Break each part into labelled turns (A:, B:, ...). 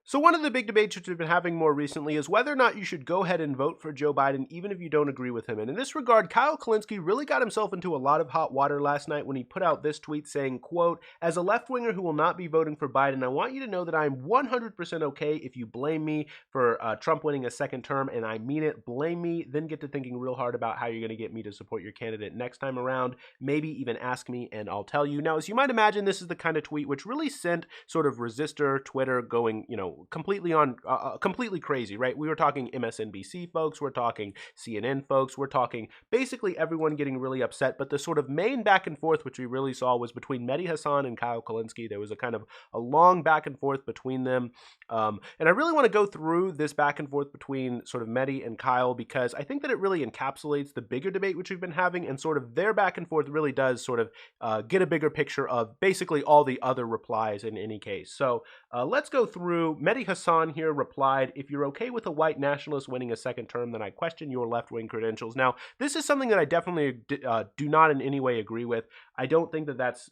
A: So one of the big debates which we've been having more recently is whether or not you should go ahead and vote for Joe Biden even if you don't agree with him. And in this regard, Kyle Kulinski really got himself into a lot of hot water last night when he put out this tweet saying, quote, "As a left-winger who will not be voting for Biden, I want you to know that I'm 100% okay if you blame me for Trump winning a second term, and I mean it. Blame me, then get to thinking real hard about how you're going to get me to support your candidate next time around. Maybe even ask me and I'll tell you." Now, as you might imagine, this is the kind of tweet which really sent sort of resistor Twitter going, completely crazy, right? We were talking MSNBC folks, we're talking CNN folks, we're talking basically everyone getting really upset. But the sort of main back and forth which we really saw was between Mehdi Hasan and Kyle Kulinski. There was a kind of a long back and forth between them. And I really want to go through this back and forth between sort of Mehdi and Kyle because I think that it really encapsulates the bigger debate which we've been having, and sort of their back and forth really does sort of get a bigger picture of basically all the other replies in any case. So let's go through. Mehdi Hasan here replied, "If you're okay with a white nationalist winning a second term, then I question your left-wing credentials." Now, this is something that I definitely do not in any way agree with. I don't think that that's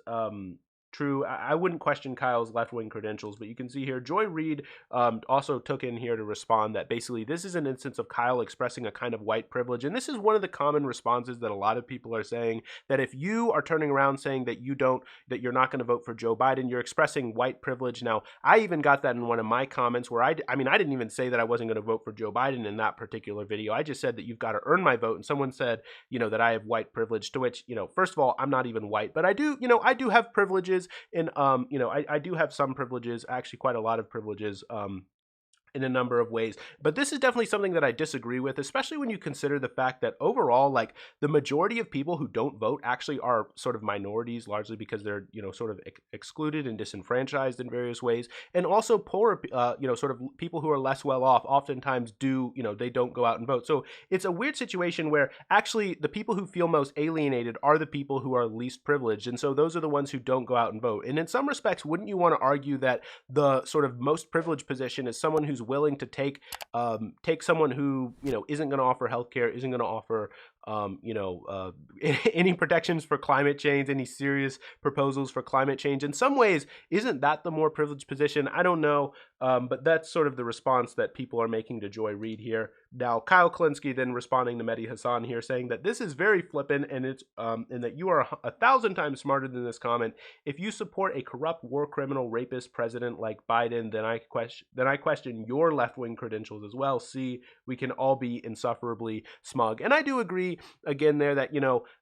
A: true. I wouldn't question Kyle's left-wing credentials, but you can see here, Joy Reid also took in here to respond that basically this is an instance of Kyle expressing a kind of white privilege. And this is one of the common responses that a lot of people are saying, that if you are turning around saying that that you're not going to vote for Joe Biden, you're expressing white privilege. Now, I even got that in one of my comments where I didn't even say that I wasn't going to vote for Joe Biden in that particular video. I just said that you've got to earn my vote. And someone said, that I have white privilege, to which, first of all, I'm not even white, but I do have privileges. And I do have some privileges, actually quite a lot of privileges, in a number of ways. But this is definitely something that I disagree with, especially when you consider the fact that overall, like, the majority of people who don't vote actually are sort of minorities, largely because they're, sort of excluded and disenfranchised in various ways. And also poor, sort of people who are less well off oftentimes they don't go out and vote. So it's a weird situation where actually the people who feel most alienated are the people who are least privileged. And so those are the ones who don't go out and vote. And in some respects, wouldn't you want to argue that the sort of most privileged position is someone who's willing to take someone who isn't going to offer healthcare, isn't going to offer any protections for climate change, any serious proposals for climate change? In some ways, isn't that the more privileged position? I don't know, but that's sort of the response that people are making to Joy Reid here. Now, Kyle Kulinski then responding to Mehdi Hasan here, saying that this is very flippant and it's and that you are 1,000 times smarter than this comment. If you support a corrupt war criminal rapist president like Biden, then I question your left-wing credentials as well. See, we can all be insufferably smug. And I do agree again there that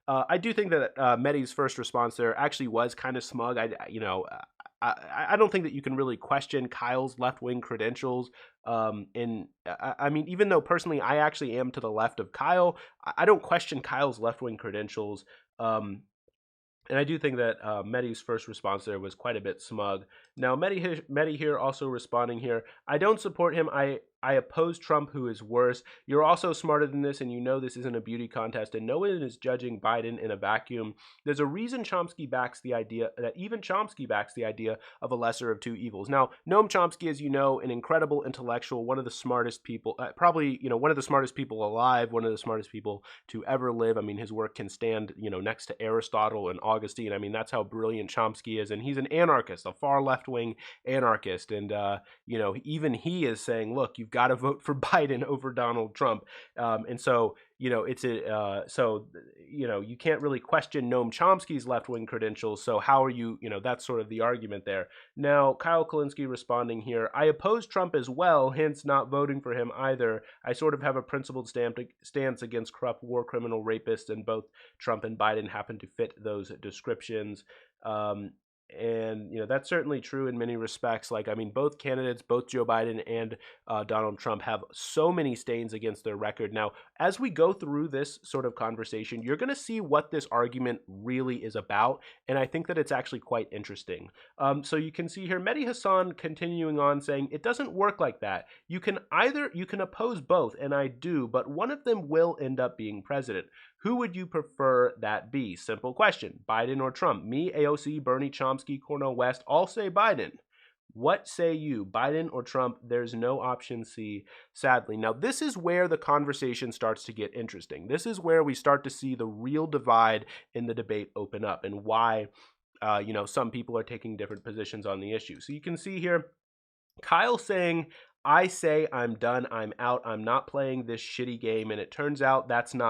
A: I do think that Mehdi's first response there actually was kind of smug. I don't think that you can really question Kyle's left-wing credentials. I mean, even though personally I actually am to the left of Kyle, I don't question Kyle's left-wing credentials. And I do think that Mehdi's first response there was quite a bit smug. Now, Mehdi here also responding here, "I don't support him. I oppose Trump, who is worse. You're also smarter than this, and this isn't a beauty contest, and no one is judging Biden in a vacuum. There's a reason Chomsky backs the idea, that even Chomsky backs the idea of a lesser of two evils." Now, Noam Chomsky, as you know, an incredible intellectual, one of the smartest people, probably, one of the smartest people alive, one of the smartest people to ever live. I mean, his work can stand, next to Aristotle and Augustine. I mean, that's how brilliant Chomsky is. And he's an anarchist, a far left-wing anarchist. And, even he is saying, look, you've got to vote for Biden over Donald Trump. And so, it's you can't really question Noam Chomsky's left-wing credentials. So how are you, that's sort of the argument there. Now, Kyle Kulinski responding here, "I oppose Trump as well, hence not voting for him either. I sort of have a principled stance against corrupt war criminal rapists, and both Trump and Biden happen to fit those descriptions." And that's certainly true in many respects. Like, I mean, both candidates, both Joe Biden and Donald Trump, have so many stains against their record. Now, as we go through this sort of conversation, you're going to see what this argument really is about, and I think that it's actually quite interesting. So you can see here Mehdi Hasan continuing on saying, "It doesn't work like that. You can oppose both, and I do, but one of them will end up being president. Who would you prefer that be? Simple question. Biden or Trump? Me, AOC, Bernie, Chomsky, Cornel West all say Biden. What say you, Biden or Trump? There's no option C, sadly." Now, this is where the conversation starts to get interesting. This is where we start to see the real divide in the debate open up, and why some people are taking different positions on the issue. So you can see here Kyle saying, I say I'm done, I'm out, I'm not playing this shitty game, and it turns out that's an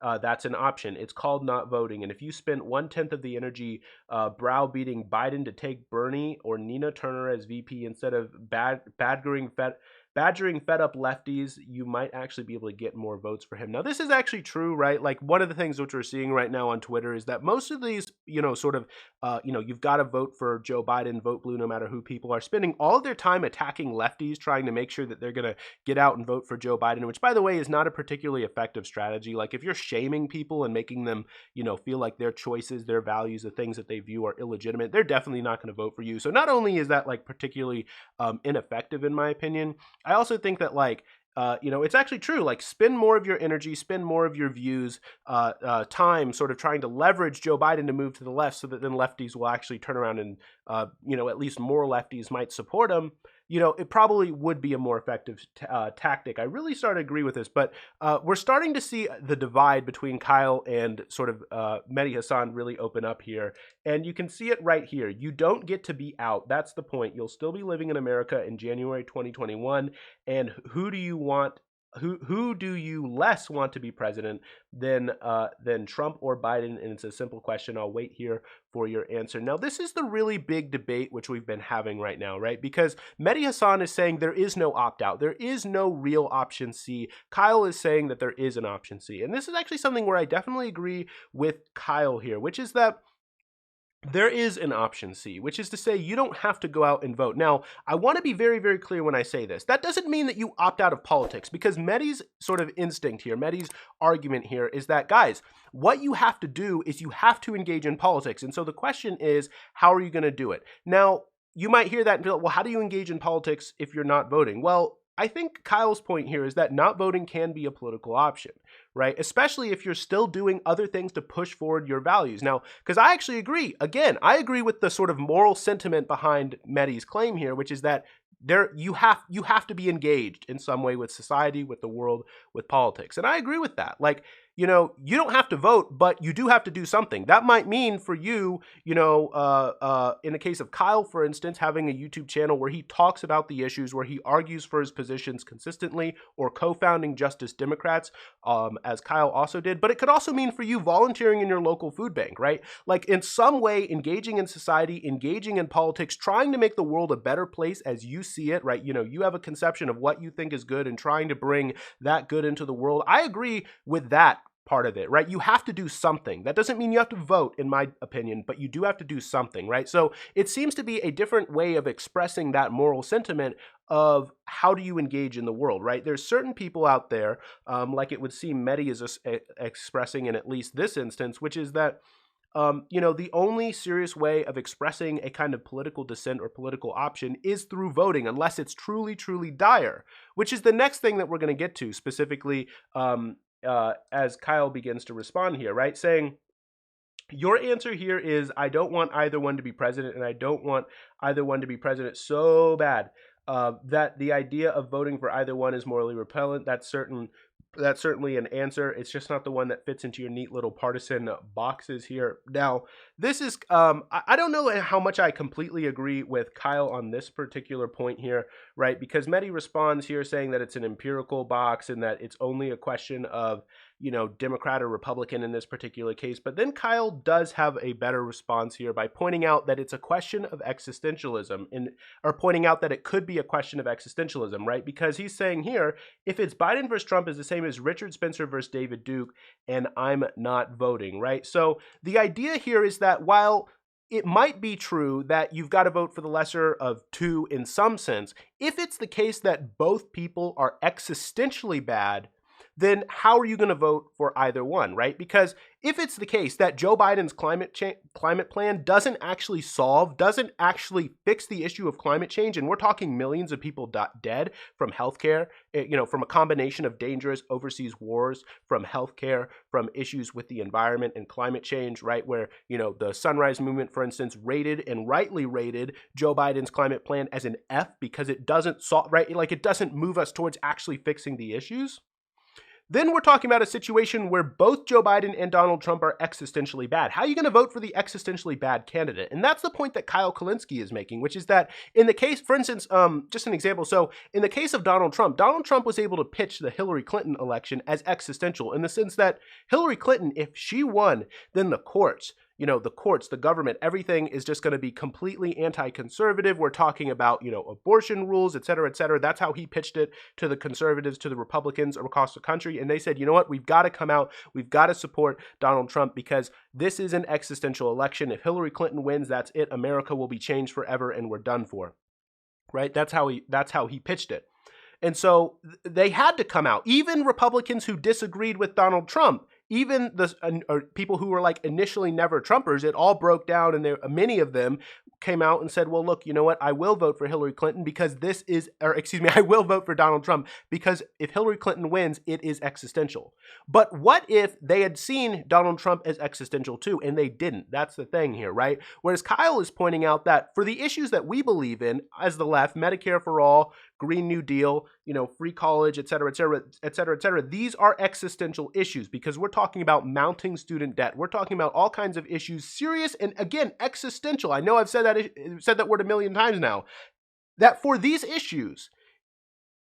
A: option. It's called not voting, and if you spent 1/10 of the energy browbeating Biden to take Bernie or Nina Turner as VP instead of badgering fed up lefties, you might actually be able to get more votes for him. Now, this is actually true, right? Like, one of the things which we're seeing right now on Twitter is that most of these, sort of, you've got to vote for Joe Biden, vote blue no matter who, people are spending all of their time attacking lefties, trying to make sure that they're going to get out and vote for Joe Biden, which, by the way, is not a particularly effective strategy. Like, if you're shaming people and making them, feel like their choices, their values, the things that they view are illegitimate, they're definitely not going to vote for you. So not only is that like particularly ineffective, in my opinion, I also think that like it's actually true. Like, spend more of your energy, spend more of your views, time sort of trying to leverage Joe Biden to move to the left so that then lefties will actually turn around and, at least more lefties might support him. It probably would be a more effective tactic. I really start to agree with this, but we're starting to see the divide between Kyle and sort of Mehdi Hasan really open up here. And you can see it right here. You don't get to be out. That's the point. You'll still be living in America in January 2021. And who do you want? Who do you less want to be president than Trump or Biden? And it's a simple question. I'll wait here for your answer. Now, this is the really big debate which we've been having right now, right? Because Mehdi Hasan is saying there is no opt-out. There is no real option C. Kyle is saying that there is an option C. And this is actually something where I definitely agree with Kyle here, which is that there is an option C, which is to say you don't have to go out and vote. Now, I want to be very, very clear when I say this. That doesn't mean that you opt out of politics, because Mehdi's sort of instinct here, Mehdi's argument here is that, guys, what you have to do is you have to engage in politics. And so the question is, how are you going to do it? Now, you might hear that and be like, well, how do you engage in politics if you're not voting? Well, I think Kyle's point here is that not voting can be a political option, right? Especially if you're still doing other things to push forward your values. Now, because I actually agree, again, I agree with the sort of moral sentiment behind Mehdi's claim here, which is that you have to be engaged in some way with society, with the world, with politics. And I agree with that. Like, you don't have to vote, but you do have to do something. That might mean for you, in the case of Kyle, for instance, having a YouTube channel where he talks about the issues, where he argues for his positions consistently, or co-founding Justice Democrats, as Kyle also did. But it could also mean for you volunteering in your local food bank, right? Like, in some way, engaging in society, engaging in politics, trying to make the world a better place as you see it, right? You have a conception of what you think is good and trying to bring that good into the world. I agree with that part of it, right? You have to do something. That doesn't mean you have to vote, in my opinion, but you do have to do something, right? So it seems to be a different way of expressing that moral sentiment of how do you engage in the world, right? There's certain people out there, like it would seem Mehdi is expressing in at least this instance, which is that the only serious way of expressing a kind of political dissent or political option is through voting, unless it's truly, truly dire, which is the next thing that we're going to get to specifically as Kyle begins to respond here, right? Saying, your answer here is, I don't want either one to be president, and I don't want either one to be president so bad that the idea of voting for either one is morally repellent. That's certainly an answer. It's just not the one that fits into your neat little partisan boxes here. Now, this is, I don't know how much I completely agree with Kyle on this particular point here, right? Because Mehdi responds here saying that it's an empirical box and that it's only a question of, Democrat or Republican in this particular case. But then Kyle does have a better response here by pointing out that it's a question of existentialism, or pointing out that it could be a question of existentialism, right? Because he's saying here, if it's Biden versus Trump is the same as Richard Spencer versus David Duke, and I'm not voting, right? So the idea here is that while it might be true that you've got to vote for the lesser of two in some sense, if it's the case that both people are existentially bad, then how are you going to vote for either one, right? Because if it's the case that Joe Biden's climate plan doesn't actually fix the issue of climate change, and we're talking millions of people dead from healthcare, from a combination of dangerous overseas wars, from healthcare, from issues with the environment and climate change, right? Where, the Sunrise Movement, for instance, rightly rated Joe Biden's climate plan as an F because it doesn't solve, right? Like, it doesn't move us towards actually fixing the issues. then we're talking about a situation where both Joe Biden and Donald Trump are existentially bad. How are you going to vote for the existentially bad candidate? And that's the point that Kyle Kulinski is making, which is that in the case, for instance, just an example. So in the case of Donald Trump was able to pitch the Hillary Clinton election as existential in the sense that Hillary Clinton, if she won, then the courts, the government, everything is just going to be completely anti-conservative. We're talking about, abortion rules, et cetera, et cetera. That's how he pitched it to the conservatives, to the Republicans across the country. And they said, you know what, we've got to come out. We've got to support Donald Trump because this is an existential election. If Hillary Clinton wins, that's it. America will be changed forever and we're done for. Right? That's how he pitched it. And so they had to come out. Even Republicans who disagreed with Donald Trump, even the people who were like initially never Trumpers, it all broke down, and many of them came out and said, well, look, you know what? I will vote for Hillary Clinton because I will vote for Donald Trump because if Hillary Clinton wins, it is existential. But what if they had seen Donald Trump as existential too, and they didn't? That's the thing here, right? Whereas Kyle is pointing out that for the issues that we believe in as the left, Medicare for all, Green New Deal, free college, et cetera, et cetera, et cetera, et cetera. These are existential issues because we're talking about mounting student debt. We're talking about all kinds of issues, serious and, again, existential. I know I've said that word a million times now. That for these issues,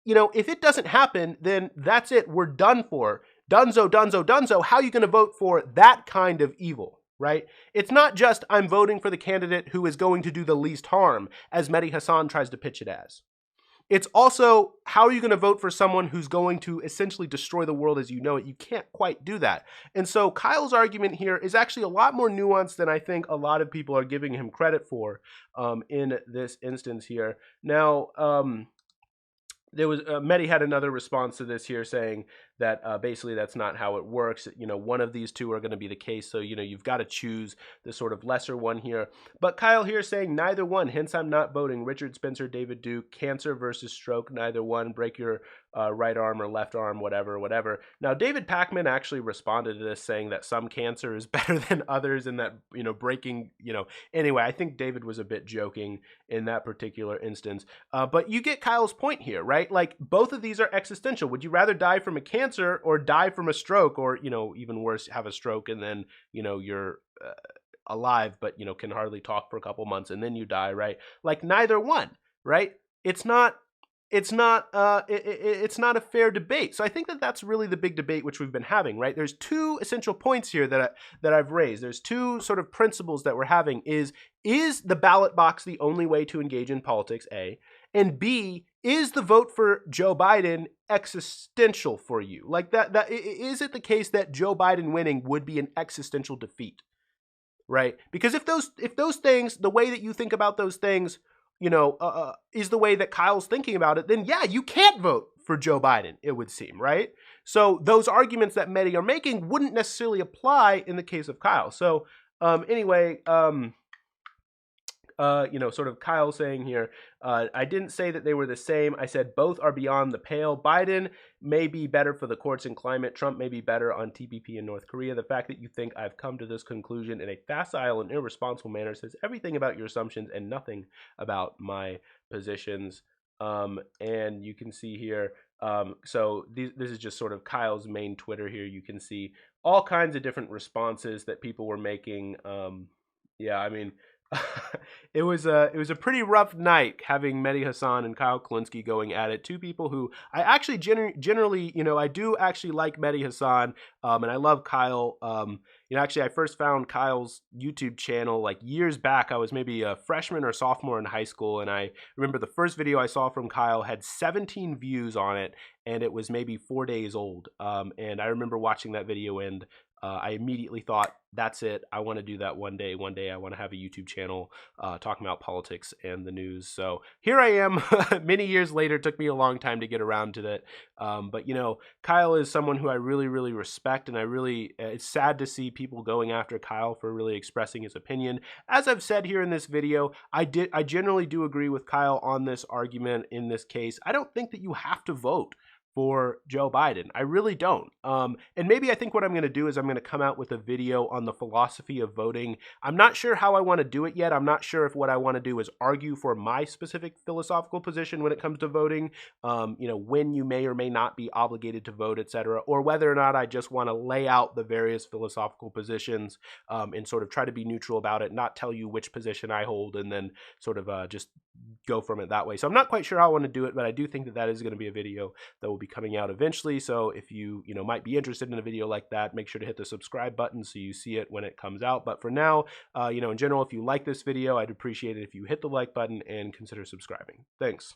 A: if it doesn't happen, then that's it. We're done for. Dunzo, dunzo, dunzo. How are you going to vote for that kind of evil? Right? It's not just I'm voting for the candidate who is going to do the least harm, as Mehdi Hasan tries to pitch it as. It's also, how are you going to vote for someone who's going to essentially destroy the world as you know it? You can't quite do that. And so Kyle's argument here is actually a lot more nuanced than I think a lot of people are giving him credit for in this instance here. Now, there was Mehdi had another response to this here saying that basically that's not how it works. One of these two are going to be the case. So, you've got to choose the sort of lesser one here. But Kyle here is saying neither one. Hence, I'm not voting. Richard Spencer, David Duke, cancer versus stroke, neither one. Break your right arm or left arm, whatever. Now, David Pakman actually responded to this saying that some cancer is better than others and that, breaking, anyway, I think David was a bit joking in that particular instance. But you get Kyle's point here, right? Like both of these are existential. Would you rather die from a cancer or die from a stroke or, even worse, have a stroke and then, you're alive, but, can hardly talk for a couple months and then you die, right? Like neither one, right? It's not a fair debate. So I think that that's really the big debate which we've been having, right? There's two essential points here that I've raised. There's two sort of principles that we're having is the ballot box the only way to engage in politics, A, and B, is the vote for Joe Biden existential for you? Like that is it the case that Joe Biden winning would be an existential defeat, right? Because if those things, the way that you think about those things, is the way that Kyle's thinking about it, then yeah, you can't vote for Joe Biden, it would seem, right? So those arguments that Mehdi are making wouldn't necessarily apply in the case of Kyle. So anyway, sort of Kyle saying here, I didn't say that they were the same. I said both are beyond the pale. Biden may be better for the courts and climate. Trump may be better on TPP in North Korea. The fact that you think I've come to this conclusion in a facile and irresponsible manner says everything about your assumptions and nothing about my positions. And you can see here, so this is just sort of Kyle's main Twitter here. You can see all kinds of different responses that people were making. Yeah, I mean, it was a pretty rough night having Mehdi Hasan and Kyle Kulinski going at it. Two people who I actually generally, I do actually like Mehdi Hasan, and I love Kyle. Actually, I first found Kyle's YouTube channel like years back. I was maybe a freshman or sophomore in high school, and I remember the first video I saw from Kyle had 17 views on it, and it was maybe 4 days old. And I remember watching that video, and I immediately thought, that's it. I want to do that one day. One day I want to have a YouTube channel talking about politics and the news. So here I am many years later. It took me a long time to get around to that. But, Kyle is someone who I really, really respect. And it's sad to see people going after Kyle for really expressing his opinion. As I've said here in this video, I generally do agree with Kyle on this argument in this case. I don't think that you have to vote for Joe Biden. I really don't. And maybe I think what I'm going to do is I'm going to come out with a video on the philosophy of voting. I'm not sure how I want to do it yet. I'm not sure if what I want to do is argue for my specific philosophical position when it comes to voting, when you may or may not be obligated to vote, etc., or whether or not I just want to lay out the various philosophical positions and sort of try to be neutral about it, not tell you which position I hold, and then sort of just go from it that way. So I'm not quite sure how I want to do it, but I do think that that is going to be a video that will be coming out eventually. So if you might be interested in a video like that, make sure to hit the subscribe button so you see it when it comes out. But for now, in general, if you like this video, I'd appreciate it if you hit the like button and consider subscribing. Thanks.